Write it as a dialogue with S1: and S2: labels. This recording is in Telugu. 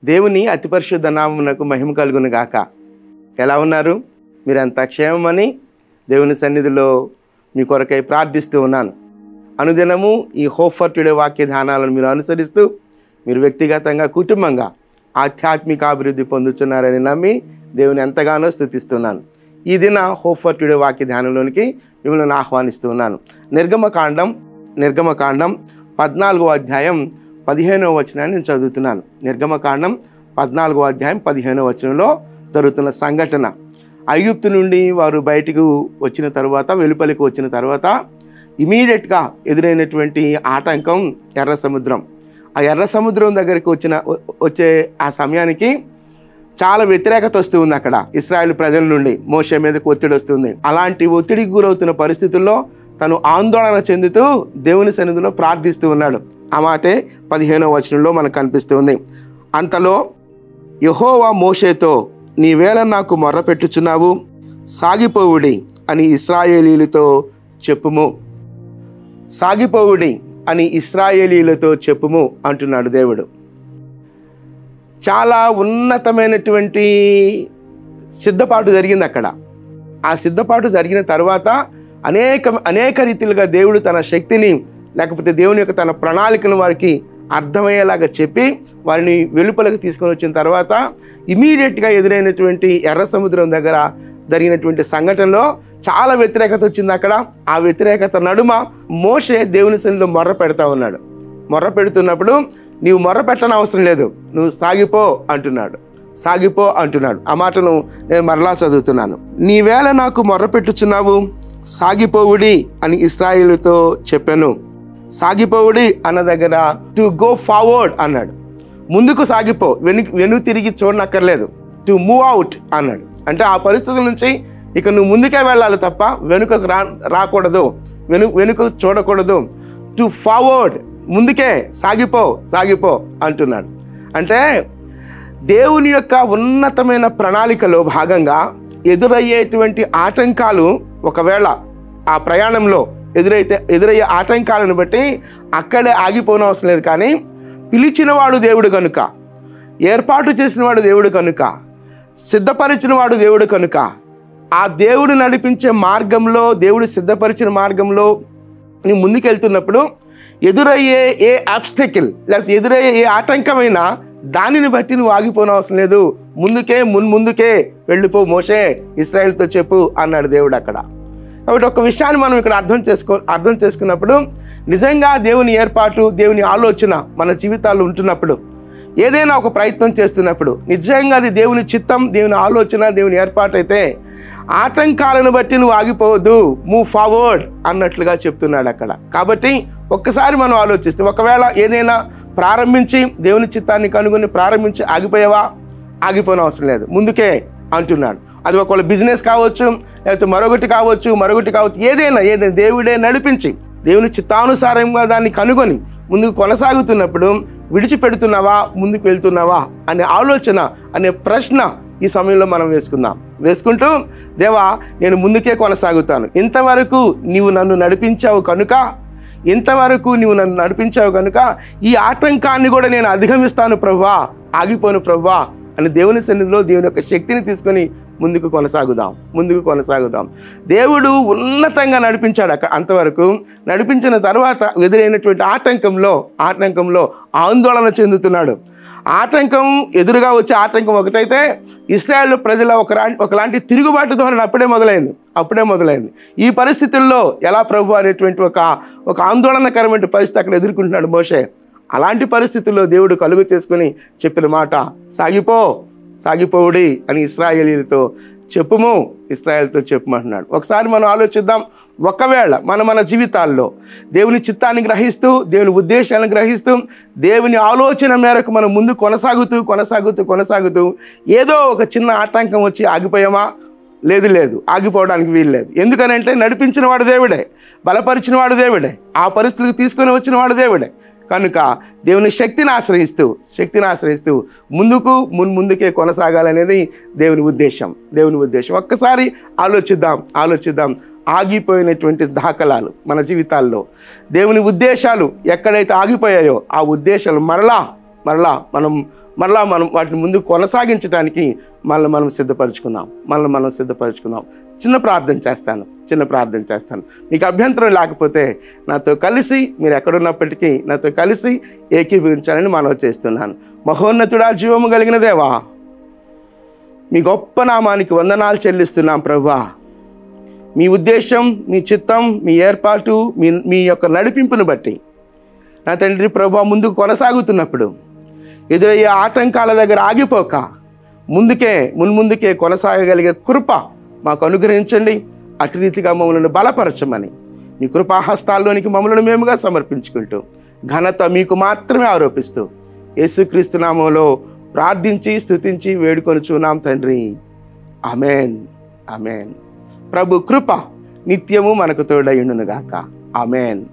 S1: దేవుని అతి పరిశుద్ధ నామమునకు మహిమ కలుగును గాక. ఎలా ఉన్నారు? మీరంతా క్షేమమని దేవుని సన్నిధిలో మీ కొరకై ప్రార్థిస్తూ ఉన్నాను. అనుదినము ఈ హోప్ ఫర్ టుడే వాక్య ధ్యానాలను మీరు అనుసరిస్తూ మీరు వ్యక్తిగతంగా కుటుంబంగా ఆధ్యాత్మిక అభివృద్ధి పొందుతున్నారని నమ్మి దేవుని ఎంతగానో స్తుతిస్తున్నాను. ఈ దిన హోప్ ఫర్ టుడే వాక్య ధ్యానంలోనికి మిమ్మల్ని ఆహ్వానిస్తున్నాను. నిర్గమకాండం 14వ అధ్యాయం 15వ వచనాన్ని నేను చదువుతున్నాను. నిర్గమకాండం 14వ అధ్యాయం 15వ వచనంలో జరుగుతున్న సంఘటన. ఐగుప్తు నుండి వారు బయటకు వచ్చిన తర్వాత, వెలుపలికి వచ్చిన తర్వాత ఇమీడియట్గా ఎదురైనటువంటి ఆటంకం ఎర్ర సముద్రం. ఆ ఎర్ర సముద్రం దగ్గరికి వచ్చే ఆ సమయానికి చాలా వ్యతిరేకత వస్తూ ఉంది. అక్కడ ఇశ్రాయేలు ప్రజల నుండి మోషే మీదకు ఒత్తిడి వస్తుంది. అలాంటి ఒత్తిడికి గురవుతున్న పరిస్థితుల్లో తను ఆందోళన చెందుతూ దేవుని సన్నిధిలో ప్రార్థిస్తూ ఉన్నాడు. ఆ మాటే 15వ వచనంలో మనకు కనిపిస్తుంది. అంతలో యెహోవా మోషేతో, నీవేళ నాకు మొర్రపెట్టుచున్నావు, సాగిపోవుడి అని ఇశ్రాయేలీలతో చెప్పుము. సాగిపోవుడి అని ఇశ్రాయేలీలతో చెప్పుము అంటున్నాడు దేవుడు. చాలా ఉన్నతమైనటువంటి సిద్ధపాటు జరిగింది అక్కడ. ఆ సిద్ధపాటు జరిగిన తర్వాత అనేక రీతిలుగా దేవుడు తన శక్తిని, లేకపోతే దేవుని యొక్క తన ప్రణాళికను వారికి అర్థమయ్యేలాగా చెప్పి వారిని వెలుపలకు తీసుకొని వచ్చిన తర్వాత ఇమీడియట్గా ఎదురైనటువంటి ఎర్ర సముద్రం దగ్గర జరిగినటువంటి సంఘటనలో చాలా వ్యతిరేకత వచ్చింది అక్కడ. ఆ వ్యతిరేకత నడుమ మోషే దేవుని సన్నిధిలో మొర్ర పెడతా ఉన్నాడు. మొర్ర పెడుతున్నప్పుడు నీవు మొర్ర పెట్టని అవసరం లేదు, నువ్వు సాగిపో అంటున్నాడు. సాగిపో అంటున్నాడు. ఆ మాటను నేను మరలా చదువుతున్నాను. నీవేళ నాకు మొర్ర పెట్టుచున్నావు, సాగిపోవుడి అని ఇశ్రాయేలుతో చెప్పాను. సాగిపోవుడి అన్న దగ్గర టు గో ఫార్వర్డ్ అన్నాడు. ముందుకు సాగిపో, వెను తిరిగి చూడనక్కర్లేదు. టు మూవ్ అవుట్ అన్నాడు. అంటే ఆ పరిస్థితుల నుంచి ఇక నువ్వు ముందుకే వెళ్ళాలి తప్ప వెనుకకు రాకూడదు, వెనుక చూడకూడదు. టు ఫార్వర్డ్, ముందుకే సాగిపో అంటున్నాడు. అంటే దేవుని యొక్క ఉన్నతమైన ప్రణాళికలో భాగంగా ఎదురయ్యేటువంటి ఆటంకాలు, ఒకవేళ ఆ ప్రయాణంలో ఎదురయ్యే ఆటంకాలను బట్టి అక్కడే ఆగిపోనవసరం లేదు. కానీ పిలిచినవాడు దేవుడు కనుక, ఏర్పాటు చేసినవాడు దేవుడు కనుక, సిద్ధపరిచినవాడు దేవుడు కనుక, ఆ దేవుడు నడిపించే మార్గంలో, దేవుడు సిద్ధపరిచిన మార్గంలో నువ్వు ముందుకెళ్తున్నప్పుడు ఎదురయ్యే ఏ ఆబ్స్టకిల్, లేకపోతే ఎదురయ్యే ఏ ఆటంకమైనా దానిని బట్టి నువ్వు ఆగిపోనవసరం లేదు. ముందుకే వెళ్ళిపో మోషే, ఇశ్రాయేలుతో చెప్పు అన్నాడు దేవుడు అక్కడ. కాబట్టి ఒక విషయాన్ని మనం ఇక్కడ అర్థం చేసుకున్నప్పుడు, నిజంగా దేవుని ఏర్పాటు, దేవుని ఆలోచన మన జీవితాల్లో ఉంటున్నప్పుడు, ఏదైనా ఒక ప్రయత్నం చేస్తున్నప్పుడు నిజంగా అది దేవుని చిత్తం, దేవుని ఆలోచన, దేవుని ఏర్పాటు అయితే ఆటంకాలను బట్టి నువ్వు ఆగిపోవద్దు, మూవ్ ఫార్వర్డ్ అన్నట్లుగా చెప్తున్నాడు అక్కడ. కాబట్టి ఒక్కసారి మనం ఆలోచిస్తే, ఒకవేళ ఏదైనా ప్రారంభించి దేవుని చిత్తాన్ని కనుగొని ప్రారంభించి ఆగిపోయిన అవసరం లేదు, ముందుకే అంటున్నాడు. అది ఒకవేళ బిజినెస్ కావచ్చు, లేకపోతే మరొకటి కావచ్చు, ఏదైనా దేవుడే నడిపించి దేవుని చిత్తానుసారంగా దాన్ని కనుగొని ముందుకు కొనసాగుతున్నప్పుడు విడిచిపెడుతున్నావా, ముందుకు వెళ్తున్నావా అనే ఆలోచన, అనే ప్రశ్న ఈ సమయంలో మనం వేసుకుంటూ, దేవా నేను ముందుకే కొనసాగుతాను, ఇంతవరకు నీవు నన్ను నడిపించావు కనుక ఈ ఆటంకాన్ని కూడా నేను అధిగమిస్తాను ప్రభువా, ఆగిపోను ప్రభువా అని దేవుని సన్నిధిలో దేవుని యొక్క శక్తిని తీసుకొని ముందుకు కొనసాగుదాం. దేవుడు ఉన్నతంగా నడిపించాడు అక్కడ. అంతవరకు నడిపించిన తర్వాత ఎదురైనటువంటి ఆటంకంలో ఆందోళన చెందుతున్నాడు. ఆటంకం ఎదురుగా వచ్చే ఆటంకం ఒకటైతే, ఇశ్రాయేలు ప్రజల ఒకలాంటి తిరుగుబాటు ధోరణి అప్పుడే మొదలైంది. ఈ పరిస్థితుల్లో ఎలా ప్రభు అనేటువంటి ఒక ఆందోళనకరమైన పరిస్థితి అక్కడ ఎదుర్కొంటున్నాడు మోషే. అలాంటి పరిస్థితుల్లో దేవుడు కలుగు చేసుకుని చెప్పిన మాట, సాగిపోవుడి అని ఇశ్రాయేలీలతో చెప్పుమంటున్నాడు. ఒకసారి మనం ఆలోచిద్దాం. ఒకవేళ మన జీవితాల్లో దేవుని చిత్తాన్ని గ్రహిస్తూ, దేవుని ఉద్దేశాలను గ్రహిస్తూ, దేవుని ఆలోచన మేరకు మనం ముందు కొనసాగుతూ ఏదో ఒక చిన్న ఆటంకం వచ్చి ఆగిపోయామా? లేదు, ఆగిపోవడానికి వీలు లేదు. ఎందుకనంటే నడిపించిన వాడు దేవుడే, బలపరిచిన వాడు దేవుడే, ఆ పరిస్థితులకు తీసుకొని వచ్చిన వాడు దేవుడే. కనుక దేవుని శక్తిని ఆశ్రయిస్తూ ముందుకే కొనసాగాలనేది దేవుని ఉద్దేశం. ఒక్కసారి ఆలోచిద్దాం. ఆగిపోయినటువంటి దాఖలాలు మన జీవితాల్లో, దేవుని ఉద్దేశాలు ఎక్కడైతే ఆగిపోయాయో ఆ ఉద్దేశాలు మరలా మనం వాటిని ముందు కొనసాగించడానికి మనం సిద్ధపరచుకుందాం. చిన్న ప్రార్థన చేస్తాను. మీకు అభ్యంతరం లేకపోతే నాతో కలిసి, మీరు ఎక్కడున్నప్పటికీ నాతో కలిసి ఏకీభవించాలని మనవి చేస్తున్నాను. మహోన్నతుడా, జీవము కలిగిన దేవా, మీ గొప్ప నామానికి వందనాలు చెల్లిస్తున్నాం ప్రభువా. మీ ఉద్దేశం, మీ చిత్తం, మీ ఏర్పాటు, మీ యొక్క నడిపింపును బట్టి నా తండ్రి ప్రభువా, ముందుకు కొనసాగుతున్నప్పుడు ఎదురయ్యే ఆటంకాల దగ్గర ఆగిపోక మున్ముందుకే కొనసాగగలిగే కృప మాకు అనుగ్రహించండి. అటు రీతిగా మమ్మల్ని బలపరచమని మీ కృపాహస్తాల్లోనికి మమ్మల్ని మేముగా సమర్పించుకుంటూ ఘనత మీకు మాత్రమే ఆరోపిస్తూ యేసుక్రీస్తు నామములో ప్రార్థించి స్తుతించి వేడుకొనుచున్నాం తండ్రి. ఆమేన్, ఆమేన్. ప్రభు కృప నిత్యము మనకు తోడయుండును గాక. ఆమేన్.